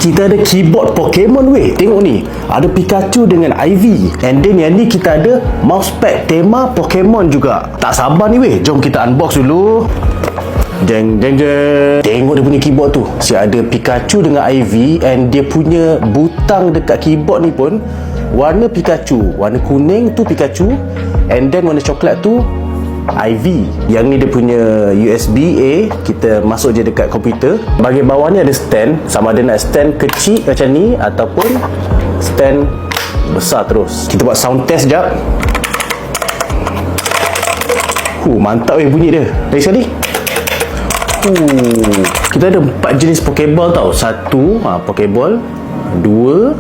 Kita ada keyboard Pokemon weh. Tengok ni, ada Pikachu dengan Ivy. And then yang ni kita ada mousepad tema Pokemon juga. Tak sabar ni weh, jom kita unbox dulu. Jeng. Tengok dia punya keyboard tu. Si ada Pikachu dengan Ivy. And dia punya butang dekat keyboard ni pun warna Pikachu. Warna kuning tu Pikachu, and then warna coklat tu Ivy. Yang ni dia punya USB-A. Kita masuk je dekat komputer. Bahagian bawah ni ada stand. Sama ada nak stand kecil macam ni ataupun stand besar terus. Kita buat sound test sekejap. Mantap weh bunyi dia. Lagi sekali. Kita ada 4 jenis Pokeball tau. 1 Pokeball, 2,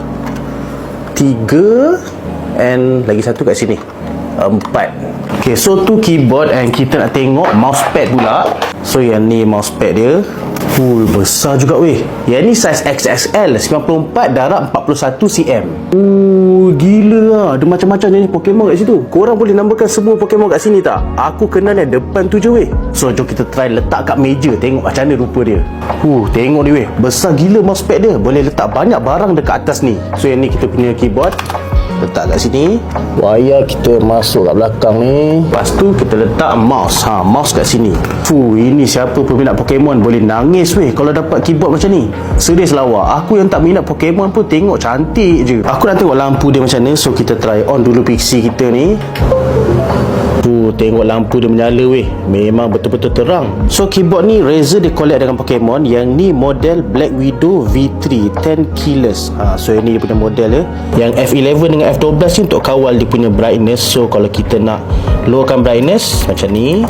3, and lagi satu kat sini, 4. Okay, so tu keyboard, and kita nak tengok mousepad pula. So yang ni mousepad dia. Besar juga weh. Yang ni size XXL, 94 darab 41 cm. Gila lah. Ada macam-macam jenis Pokemon kat situ. Korang boleh namakan semua Pokemon kat sini tak? Aku kenal yang depan tu je weh. So jom kita try letak kat meja. Tengok macam mana rupa dia. Tengok ni weh. Besar gila mousepad dia. Boleh letak banyak barang dekat atas ni. So yang ni kita punya keyboard. Letak kat sini. Wayar kita masuk kat belakang ni. Lepas tu kita letak mouse. Mouse kat sini. Ini siapa peminat Pokemon boleh nangis weh kalau dapat keyboard macam ni. Serius lawa. Aku yang tak minat Pokemon pun tengok cantik je. Aku nak tengok lampu dia macam mana. So kita try on dulu PC kita ni. Tengok lampu dia menyala weh. Memang betul-betul terang. So keyboard ni Razer dia collab dengan Pokemon. Yang ni model Black Widow V3 10 Keyless. So ini dia punya model dia. Yang F11 dengan F12 ni untuk kawal dia punya brightness. So kalau kita nak lowkan brightness macam ni,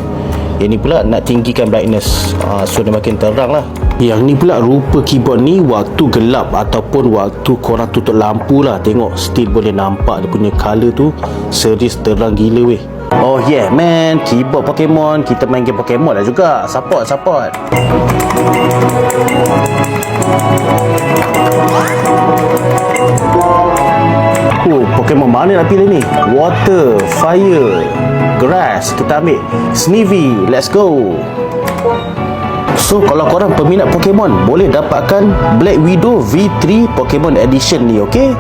yang ni pula nak tinggikan brightness. So dia makin terang lah. Yang ni pula rupa keyboard ni waktu gelap ataupun waktu korang tutup lampu lah. Tengok still boleh nampak dia punya colour tu. Serius terang gila weh. Oh yeah man, keyboard Pokemon. Kita main game Pokemon lah juga. Support. Pokemon mana nak pilih ni? Water, Fire, Grass. Kita ambil Snivy. Let's go. So kalau korang peminat Pokemon, boleh dapatkan Black Widow V3 Pokemon Edition ni, okay?